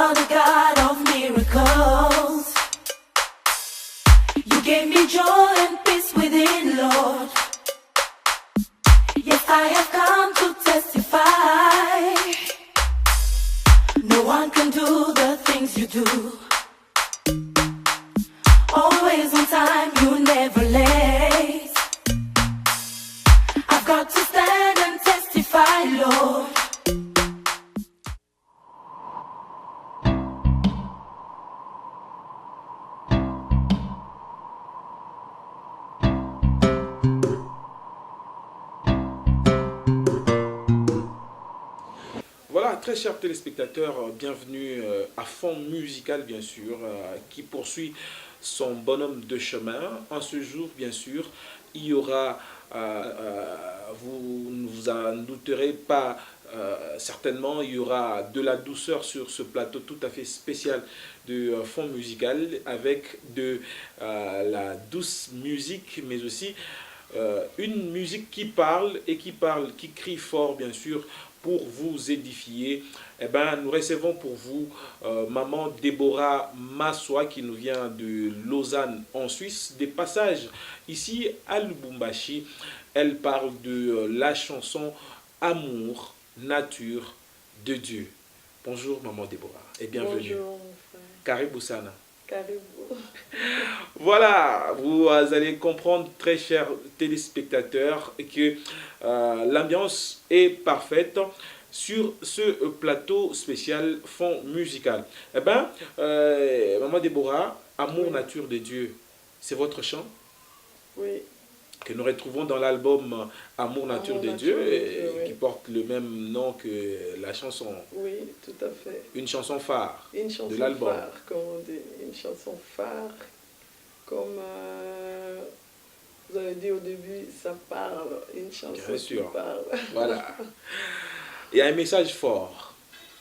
are the God of miracles. You gave me joy and peace within, Lord. Yes, I have come to testify. No one can do the things you do. Always on time, you never late. I've got to stand and testify, Lord. Voilà, très chers téléspectateurs, bienvenue à Fond Musical, bien sûr, qui poursuit son bonhomme de chemin. En ce jour, bien sûr, il y aura, vous ne vous en douterez pas, certainement, il y aura de la douceur sur ce plateau tout à fait spécial de Fond Musical, avec de la douce musique, mais aussi une musique qui parle, qui crie fort, bien sûr, pour vous édifier. Eh ben, nous recevons pour vous maman Déborah Massoua qui nous vient de Lausanne en Suisse, des passages ici à Lubumbashi. Elle parle de la chanson Amour, nature de Dieu. Bonjour maman Déborah et bienvenue. Bonjour mon frère. Karibu sana. Karibu. Voilà, vous allez comprendre, très chers téléspectateurs, que l'ambiance est parfaite sur ce plateau spécial Fond Musical. Eh bien, maman Déborah, Amour, Oui. nature de Dieu, c'est votre chant Oui, que nous retrouvons dans l'album Amour, nature Amour, de nature Dieu, de Dieu, oui. qui porte le même nom que la chanson, oui, tout à fait. une chanson phare Une chanson de l'album. phare, comme on dit. Une chanson phare, comme vous avez dit au début, ça parle. Une chanson Bien qui sûr. parle. Voilà. Il y a un message fort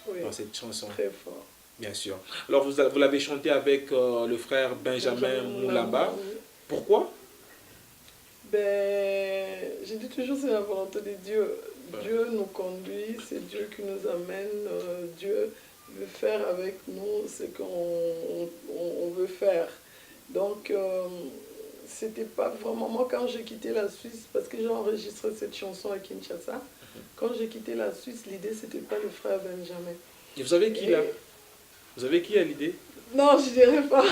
Oui, dans cette chanson. très fort. Bien sûr. Alors, vous l'avez chanté avec le frère Benjamin Moulamba. Oui. Pourquoi? Ben, je dis toujours c'est la volonté de Dieu. Ouais. Dieu nous conduit, c'est Dieu qui nous amène. Dieu veut faire avec nous ce qu'on veut faire. Donc, c'était pas vraiment moi quand j'ai quitté la Suisse, parce que j'ai enregistré cette chanson à Kinshasa. Quand j'ai quitté la Suisse, l'idée c'était pas le frère Benjamin. Et vous savez qui Et- là? Vous savez qui a l'idée? Non, je dirais pas.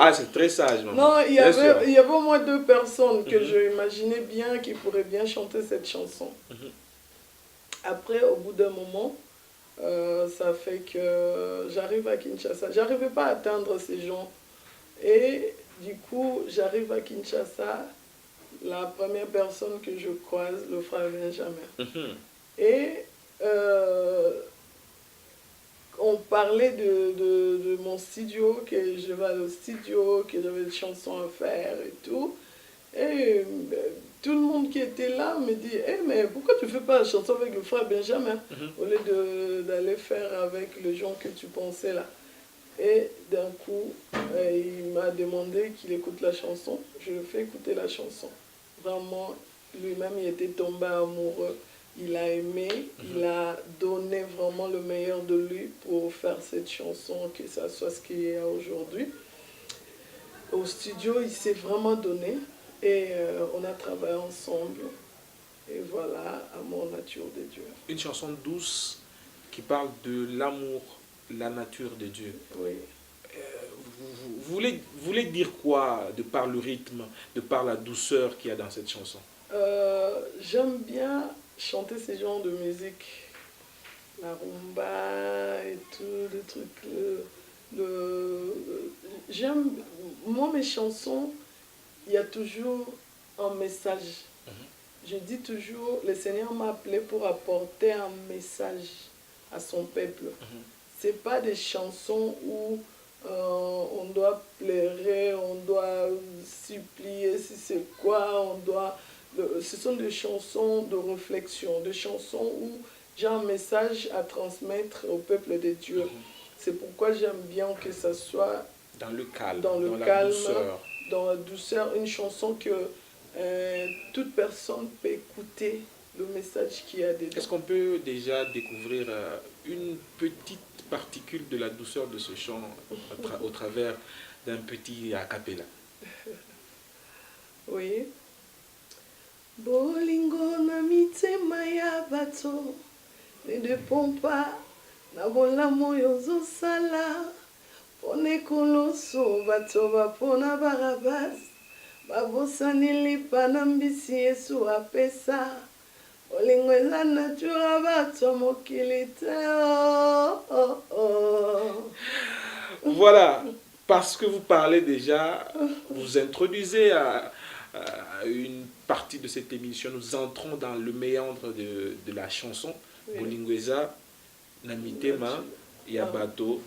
Ah, c'est très sage, maman. Non, il y Bien sûr. avait au moins deux personnes que Mhm. je imaginais bien qui pourraient bien chanter cette chanson. Mhm. Après, au bout d'un moment, ça fait que j'arrive à Kinshasa. J'arrivais pas à atteindre ces gens. Et du coup, j'arrive à Kinshasa. La première personne que je croise, le frère Benjamin. Mhm. Et on parlait de mon studio, que je vais aller au studio, que j'avais des chansons à faire et tout. Et tout le monde qui était là me dit hey, mais pourquoi tu ne fais pas la chanson avec le frère Benjamin au lieu d'aller faire avec les gens que tu pensais là. Et d'un coup, il m'a demandé qu'il écoute la chanson. Je lui ai fait écouter la chanson. Vraiment, lui-même, il était tombé amoureux. Il a aimé, il a donné vraiment le meilleur de lui pour faire cette chanson, que ça soit ce qu'il y a aujourd'hui. Au studio, il s'est vraiment donné et on a travaillé ensemble. Et voilà, Amour, nature de Dieu. Une chanson douce qui parle de l'amour, la nature de Dieu. Oui. Vous voulez dire quoi de par le rythme, de par la douceur qu'il y a dans cette chanson? J'aime bien chanter ces genres de musique, la rumba et tout, le truc. J'aime, moi mes chansons, il y a toujours un message. Je dis toujours, le Seigneur m'a appelé pour apporter un message à son peuple. C'est pas des chansons où on doit pleurer, on doit supplier, si c'est quoi, on doit... Ce sont des chansons de réflexion, des chansons où j'ai un message à transmettre au peuple de Dieu. C'est pourquoi j'aime bien que ça soit dans le calme, dans la calme, douceur. Dans la douceur, une chanson que toute personne peut écouter le message qu'il y a dedans. Est-ce qu'on peut déjà découvrir une petite particule de la douceur de ce chant au travers d'un petit a cappella? Oui. Bolingo na mitema ya bato ne dépend pas na bolamu oyo ozosala pone koloso bato bapona Barabas babosani lipa na mbisi Yesu apesa bolingo eza natura bato mokili te Voilà, parce que vous parlez déjà, vous introduisez à une partie de cette émission, nous entrons dans le méandre de la chanson. Oui. Bolingweza, Namitema, Yabato.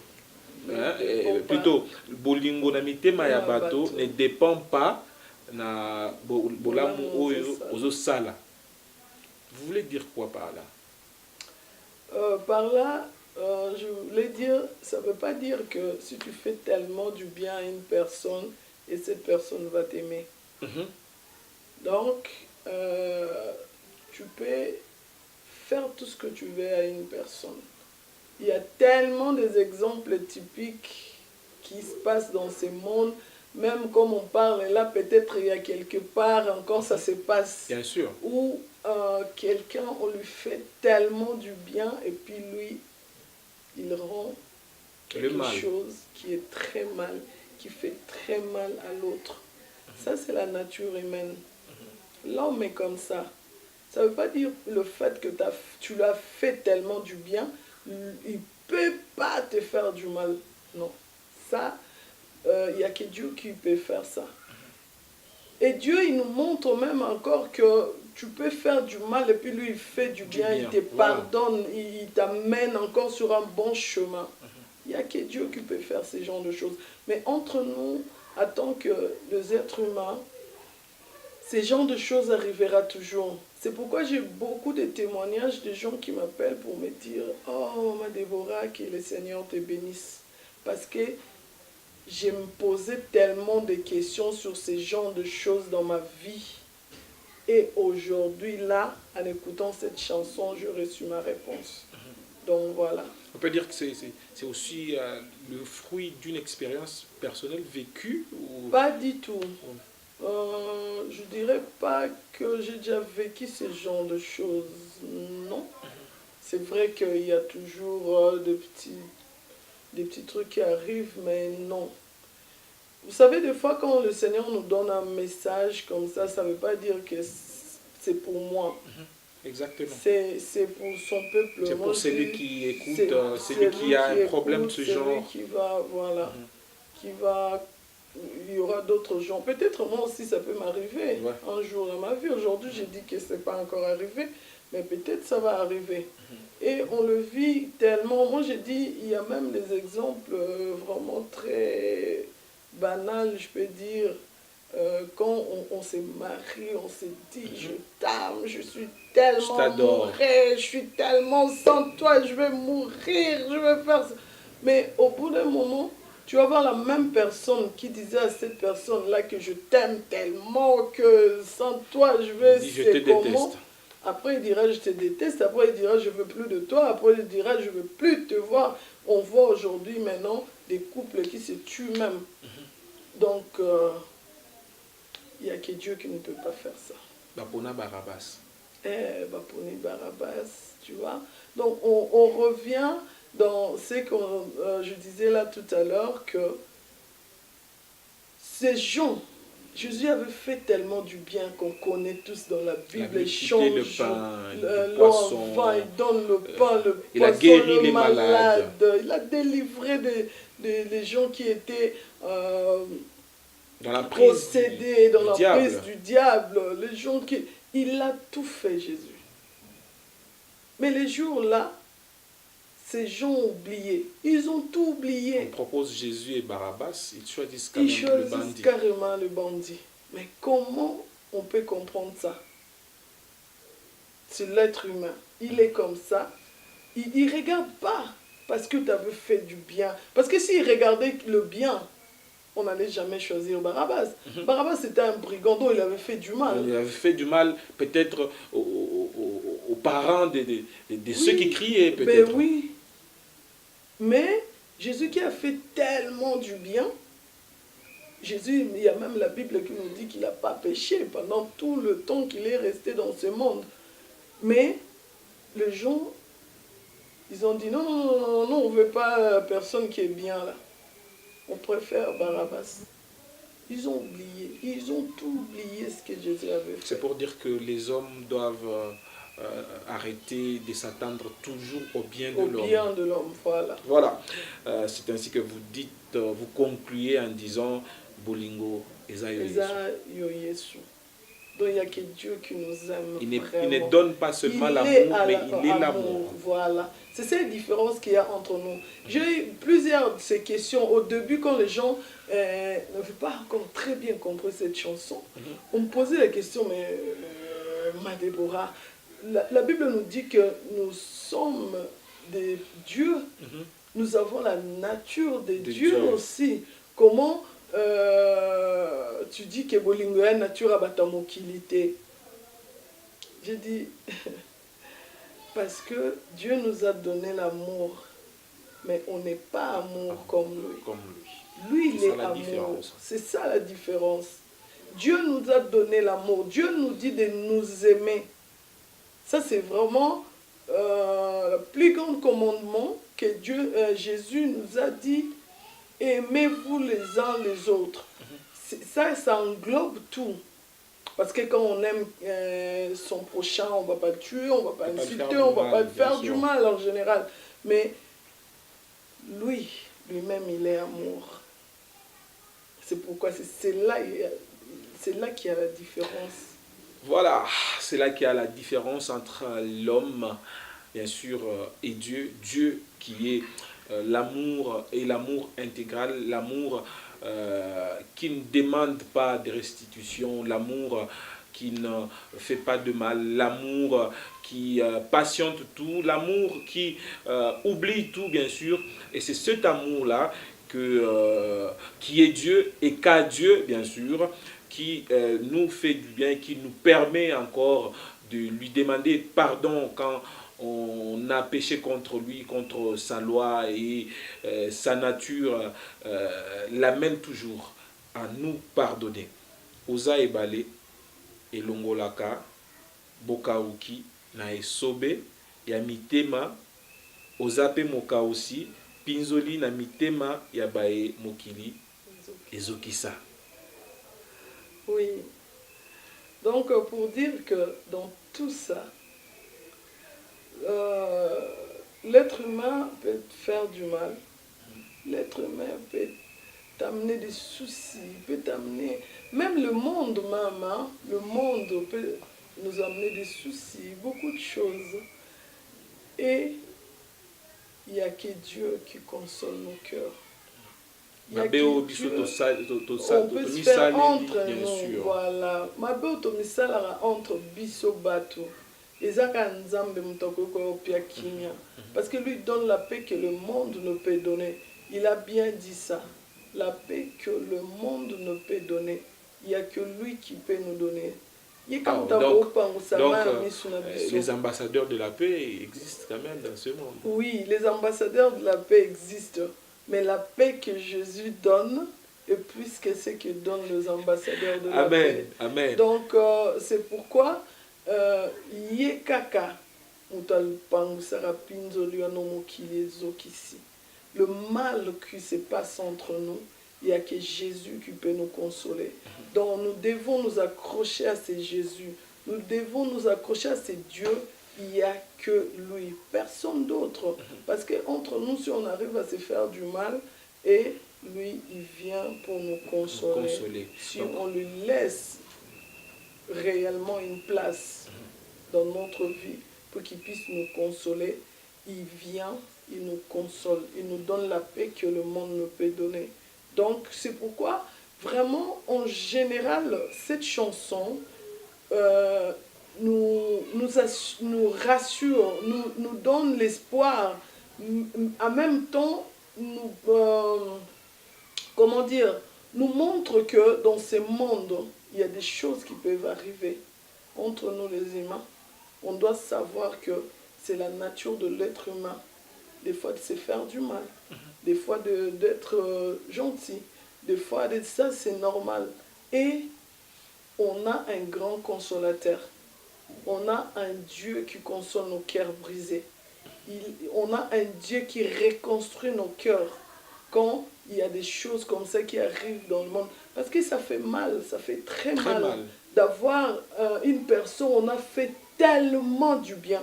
Plutôt, Bolingo Namitema Yabato ne dépend pas na bolamu oyo ozosala. Vous voulez dire quoi par là? Par là, je voulais dire, ça ne veut pas dire que si tu fais tellement du bien à une personne et cette personne va t'aimer. Donc, tu peux faire tout ce que tu veux à une personne. Il y a tellement des exemples typiques qui se passent dans ce monde, même comme on parle là, peut-être il y a quelque part encore ça se passe. Bien sûr. Où quelqu'un, on lui fait tellement du bien et puis lui, il rend quelque chose qui est très mal, qui fait très mal à l'autre. Ça, c'est la nature humaine. L'homme est comme ça. Ça ne veut pas dire le fait que tu l'as fait tellement du bien, il ne peut pas te faire du mal. Non. Ça, il n'y a que Dieu qui peut faire ça. Et Dieu, il nous montre même encore que tu peux faire du mal et puis lui, il fait du bien, il te pardonne, il t'amène encore sur un bon chemin. Il n'y a que Dieu qui peut faire ce genre de choses. Mais entre nous, en tant que les êtres humains, ce genre de choses arrivera toujours. C'est pourquoi j'ai beaucoup de témoignages de gens qui m'appellent pour me dire « Oh, ma Déborah, que le Seigneur te bénisse. » Parce que je me posais tellement de questions sur ce genre de choses dans ma vie. Et aujourd'hui, là, en écoutant cette chanson, j'ai reçu ma réponse. Donc voilà. On peut dire que c'est aussi le fruit d'une expérience personnelle vécue ou... Pas du tout. Je dirais pas que j'ai déjà vécu ce genre de choses. Non. C'est vrai qu'il y a toujours des petits trucs qui arrivent, mais non. Vous savez, des fois, quand le Seigneur nous donne un message comme ça ne veut pas dire que c'est pour moi. Exactement. C'est pour son peuple. C'est pour celui qui écoute, celui qui a un problème de ce genre. Qui va, voilà, qui va... Il y aura d'autres gens. Peut-être moi aussi, ça peut m'arriver un jour dans ma vie. Aujourd'hui, j'ai dit que ce n'est pas encore arrivé, mais peut-être ça va arriver. Et on le vit tellement. Moi, j'ai dit, il y a même des exemples vraiment très banals, je peux dire. Quand on s'est marié, on s'est dit, je t'aime, je suis tellement mourée, je suis tellement sans toi, je vais mourir, je vais faire ça. Mais au bout d'un moment, tu vas voir la même personne qui disait à cette personne-là que je t'aime tellement, que sans toi, je vais... Je te déteste. Après, il dira, je te déteste. Après, il dira, je veux plus de toi. Après, il dira, je veux plus te voir. On voit aujourd'hui, maintenant, des couples qui se tuent même. Donc, il n'y a que Dieu qui ne peut pas faire ça. Bapona Barabas. Baponi Barabas, tu vois. Donc, on revient dans ce que je disais là tout à l'heure, que ces gens, Jésus avait fait tellement du bien qu'on connaît tous dans la Bible. Il change le pain, le poisson, il donne le pain, le il poisson, a guéri le les malades. Il a délivré des gens qui étaient dans la prise possédés, dans la diable. prise du diable. Les gens qui... Il a tout fait, Jésus. Mais les jours-là, ces gens ont oublié. Ils ont tout oublié. On propose Jésus et Barabbas, ils choisissent carrément le bandit. Mais comment on peut comprendre ça? C'est l'être humain. Il est comme ça. Il ne regarde pas parce que tu avais fait du bien. Parce que s'il regardait le bien, on n'allait jamais choisir Barabbas. Barabbas, c'était un brigand dont il avait fait du mal. Il avait fait du mal peut-être aux parents de ceux qui criaient, peut-être. Ben oui. Mais Jésus qui a fait tellement du bien, Jésus, il y a même la Bible qui nous dit qu'il n'a pas péché pendant tout le temps qu'il est resté dans ce monde. Mais les gens, ils ont dit non, non, non, non, non, on ne veut pas personne qui est bien là. On préfère Barabbas. Ils ont oublié, ils ont tout oublié ce que Jésus avait fait. C'est pour dire que les hommes doivent arrêter de s'attendre toujours au bien de l'homme. Au bien de l'homme, voilà. Voilà, c'est ainsi que vous dites, vous concluez en disant Bolingo Eza Yo Yesu. Eza Yo Yesu. Donc il n'y a que Dieu qui nous aime Il vraiment. ne donne pas seulement l'amour, mais il est l'amour. Voilà. C'est cette différence qu'il y a entre nous. J'ai eu plusieurs de ces questions au début quand les gens n'avaient pas encore très bien compris cette chanson. On me posait la question, mais ma Déborah, la Bible nous dit que nous sommes des dieux. Nous avons la nature des dieux aussi. Comment tu dis que Bolingo est nature à batamokilité? J'ai dit, parce que Dieu nous a donné l'amour, mais on n'est pas amour comme lui. Lui, il est amour. C'est ça la différence. Dieu nous a donné l'amour. Dieu nous dit de nous aimer. Ça, c'est vraiment le plus grand commandement que Jésus nous a dit. Aimez-vous les uns les autres. Ça englobe tout. Parce que quand on aime son prochain, on ne va pas tuer, on ne va pas insulter, on ne va pas faire du mal en général. Mais lui-même, il est amour. C'est pourquoi c'est là qu'il y a la différence. Voilà, c'est là qu'il y a la différence entre l'homme, bien sûr, et Dieu. Dieu qui est l'amour et l'amour intégral, l'amour qui ne demande pas de restitution, l'amour qui ne fait pas de mal, l'amour qui patiente tout, l'amour qui oublie tout, bien sûr. Et c'est cet amour-là qui est Dieu et qu'à Dieu, bien sûr, qui nous fait du bien, qui nous permet encore de lui demander pardon quand on a péché contre lui, contre sa loi, et sa nature l'amène toujours à nous pardonner. Oza ebale elongolaka bokauki na esobe ya mitema oza pe moka aussi pinzoli na mitema ya bae mokili ezokisa. Oui. Donc pour dire que dans tout ça, l'être humain peut faire du mal. L'être humain peut t'amener des soucis, peut t'amener... Même le monde même, hein, le monde peut nous amener des soucis, beaucoup de choses. Et il n'y a que Dieu qui console nos cœurs. Il y a que Dieu, on peut se faire entre nous, voilà. Mabe otomisala entre biso bato. Parce que lui donne la paix que le monde ne peut donner. Il a bien dit ça. La paix que le monde ne peut donner. Il n'y a que lui qui peut nous donner. Donc les ambassadeurs de la paix existent quand même dans ce monde. Oui, les ambassadeurs de la paix existent. Mais la paix que Jésus donne est plus que ce que donnent les ambassadeurs de la paix. Amen. Donc c'est pourquoi Yekaka le mal qui se passe entre nous, il n'y a que Jésus qui peut nous consoler. Donc nous devons nous accrocher à ce Jésus. Nous devons nous accrocher à ce Dieu. Il n'y a que lui, personne d'autre. Parce qu'entre nous, si on arrive à se faire du mal, et lui, il vient pour nous consoler. Si on lui laisse réellement une place dans notre vie pour qu'il puisse nous consoler, il vient, il nous console, il nous donne la paix que le monde ne peut donner. Donc c'est pourquoi vraiment en général cette chanson nous rassure, nous donne l'espoir, en même temps nous comment dire, nous montre que dans ce monde, il y a des choses qui peuvent arriver entre nous les humains. On doit savoir que c'est la nature de l'être humain, des fois de se faire du mal, des fois d'être gentil, des fois de ça c'est normal. Et on a un grand consolateur. On a un Dieu qui console nos cœurs brisés. On a un Dieu qui reconstruit nos cœurs quand il y a des choses comme ça qui arrivent dans le monde. Parce que ça fait mal, ça fait très mal d'avoir une personne, on a fait tellement du bien.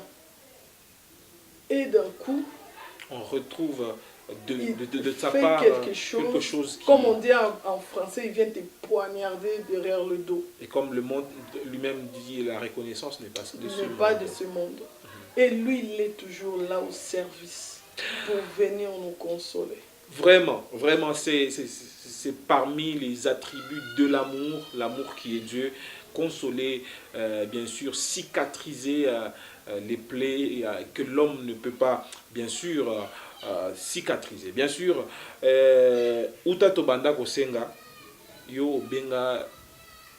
Et d'un coup, on retrouve de sa part quelque chose qui... Comme on dit en français, il vient te poignarder derrière le dos. Et comme le monde lui-même dit, la reconnaissance n'est pas de ce monde. Et lui, il est toujours là au service pour venir nous consoler. Vraiment, vraiment, c'est parmi les attributs de l'amour, l'amour qui est Dieu, consoler, bien sûr, cicatriser les plaies que l'homme ne peut pas, bien sûr, cicatriser. Bien sûr, uta to banda kosenga, yo benga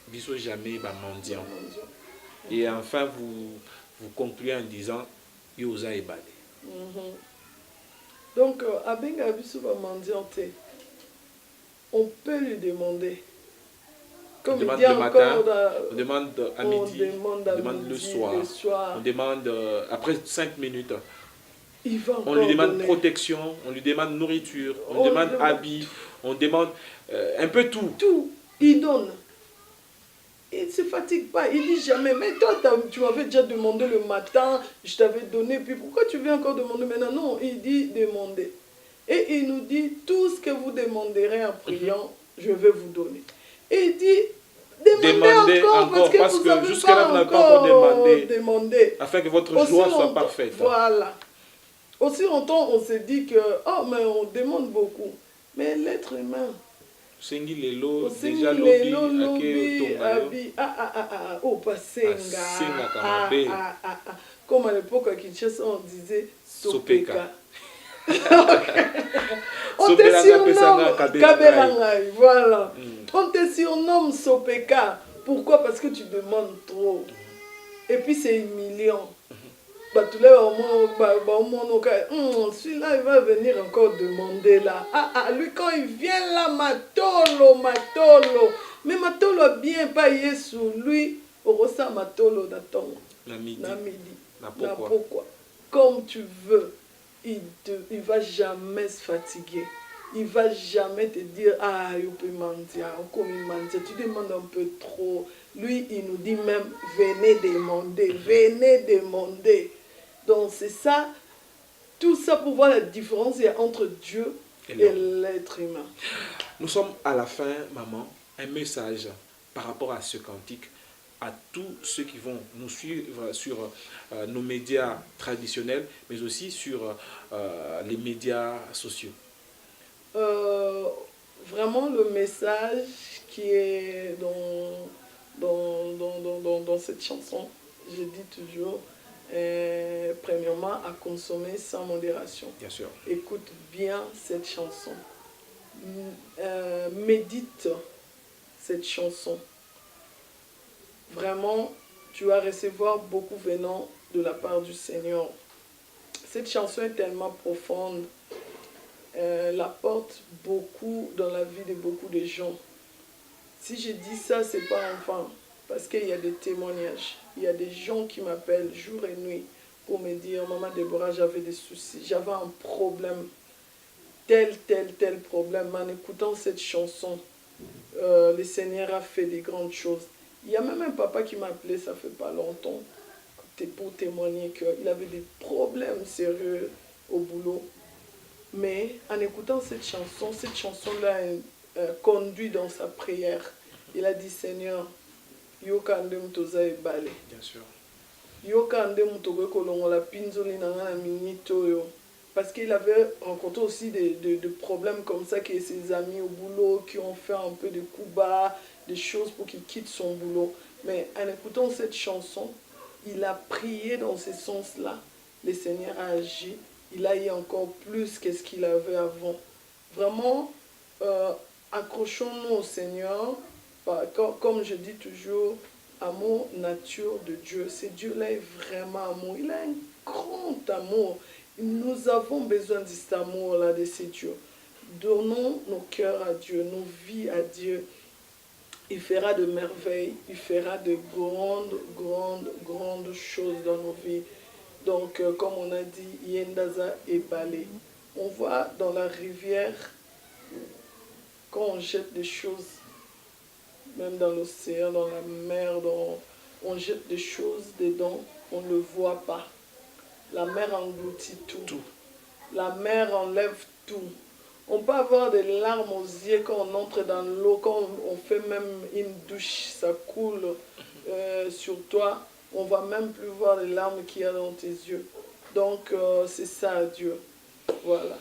biso jamais ba mendiant. Et enfin, vous concluez en disant, yo za ebale. Donc, à benga biso ba mendiant, on peut lui demander. Comme on demande il dit le matin, on demande à midi, on demande le soir, on demande après 5 minutes. On lui demande protection, on lui demande nourriture, on demande habit, on demande un peu tout. Tout, il donne. Il ne se fatigue pas, il dit jamais. Mais toi, tu m'avais déjà demandé le matin, je t'avais donné, puis pourquoi tu viens encore demander maintenant? Non, il dit demander. Et il nous dit, tout ce que vous demanderez en priant, je vais vous donner. Et il dit, demandez encore parce que jusqu'à là, vous n'avez pas encore demandé. Afin que votre joie soit parfaite. Voilà. Aussi longtemps, on se dit que, oh, mais on demande beaucoup. Mais l'être humain, Sengi lelo, déjà lobi, oh, pas senga. Comme à l'époque à Kinshasa, on disait Sopeka. On te surnomme Kabelangai, voilà. On te surnomme Sopeka. Pourquoi? Parce que tu demandes trop. Et puis c'est humiliant. Celui-là, il va venir encore demander là. Lui, quand il vient là, matolo. Mais matolo a bien payé sur lui. Au ressa matolo d'attendre. Na midi. Pourquoi? Comme tu veux. Il va jamais se fatiguer. Il va jamais te dire, je peux mentir, tu demandes un peu trop. Lui, il nous dit même, venez demander. Donc c'est ça, tout ça pour voir la différence entre Dieu et l'être humain. Nous sommes à la fin, maman, un message par rapport à ce cantique, à tous ceux qui vont nous suivre sur nos médias traditionnels, mais aussi sur les médias sociaux. Vraiment le message qui est dans cette chanson, je dis toujours, premièrement, à consommer sans modération. Bien sûr. Écoute bien cette chanson. Médite cette chanson. Vraiment, tu vas recevoir beaucoup venant de la part du Seigneur. Cette chanson est tellement profonde. Elle apporte beaucoup dans la vie de beaucoup de gens. Si je dis ça, c'est pas enfin, parce qu'il y a des témoignages. Il y a des gens qui m'appellent jour et nuit pour me dire, Maman Déborah, j'avais des soucis, j'avais un problème, tel problème. En écoutant cette chanson, le Seigneur a fait des grandes choses. Il y a même un papa qui m'a appelé, ça fait pas longtemps, pour témoigner qu'il avait des problèmes sérieux au boulot. Mais en écoutant cette chanson-là conduit dans sa prière. Il a dit, Seigneur, Yokande Mutoza et Balé. Bien sûr. Yokande Mutoza Kolongola Pinzoli Nangana Minitoyo. Parce qu'il avait rencontré aussi des problèmes comme ça, que ses amis au boulot qui ont fait un peu de coups bas, des choses pour qu'il quitte son boulot. Mais en écoutant cette chanson, il a prié dans ce sens-là. Le Seigneur a agi. Il a eu encore plus que ce qu'il avait avant. Vraiment, accrochons-nous au Seigneur. Comme je dis toujours, amour, nature de Dieu. C'est Dieu-là est vraiment amour. Il a un grand amour. Nous avons besoin de cet amour-là de ces dieux. Donnons nos cœurs à Dieu, nos vies à Dieu. Il fera de merveilles, il fera de grandes choses dans nos vies. Donc, comme on a dit, Yendaza et Balé. On voit dans la rivière, quand on jette des choses, même dans l'océan, dans la mer, on jette des choses dedans, on ne le voit pas. La mer engloutit tout. La mer enlève tout. On peut avoir des larmes aux yeux quand on entre dans l'eau, quand on fait même une douche, ça coule sur toi. On ne va même plus voir les larmes qu'il y a dans tes yeux. Donc, c'est ça, Dieu. Voilà.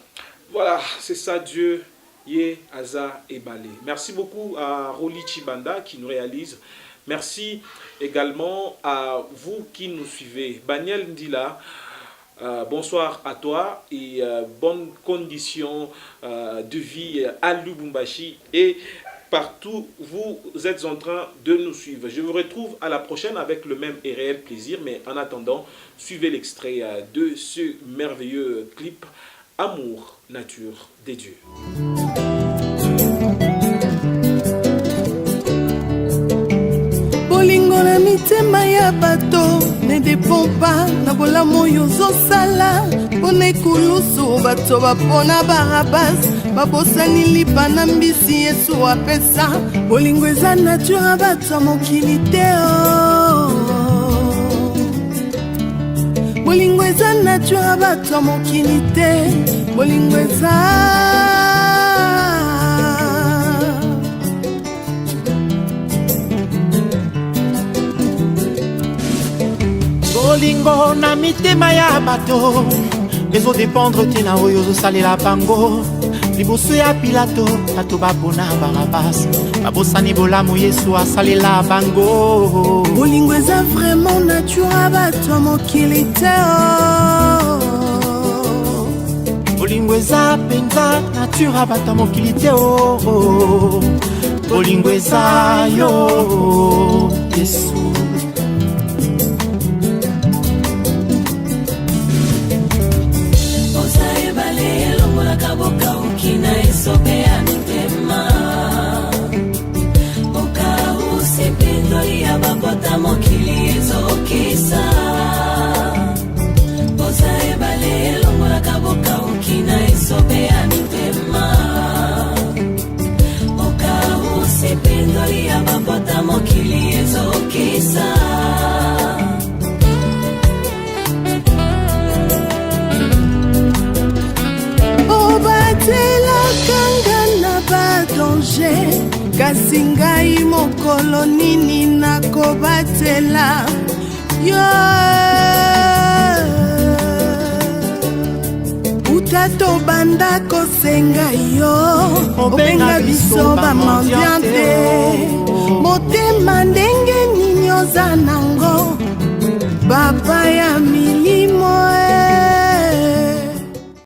Voilà, c'est ça, Dieu. Yé, Aza et Balé. Merci beaucoup à Roli Chibanda qui nous réalise. Merci également à vous qui nous suivez. Baniel Ndila. Bonsoir à toi et bonnes conditions de vie à Lubumbashi et partout vous êtes en train de nous suivre. Je vous retrouve à la prochaine avec le même et réel plaisir, mais en attendant, suivez l'extrait de ce merveilleux clip Amour, nature des dieux. Bolingo na mitema ya bato ne dépend pas na bolamu yozosala pona ekulusu bato bapona barabas babosani lipa na mbisi Yesu apesa. Bolingo eza nature ya bato ya mokili te bolingo eza nature ya bato ya mokili te. Bolingo eza bolingo na mitema ya bato ezodépendre te na oyo ozosalela bango. Liboso ya Pilato bato bapona Barabas babosani bolamu Yesu asalela bango. Bolingo eza vraiment nature ya bato ya mokili te bolingo eza penza nature ya bato ya mokili te bolingo eza yo Yesu. Boka ukina isobea mitema Boka usipendo ya babota mokili ezokisa Boza ebale longola kaboka ukina isobea mitema Boka usipendo ya babota mokili ezokisa kanga na danger kasi ngai mokolo nini nakobatela yo utato banda kosenga yo obenga biso bamandiante motema ndenge nini oza nango bapa ya milimo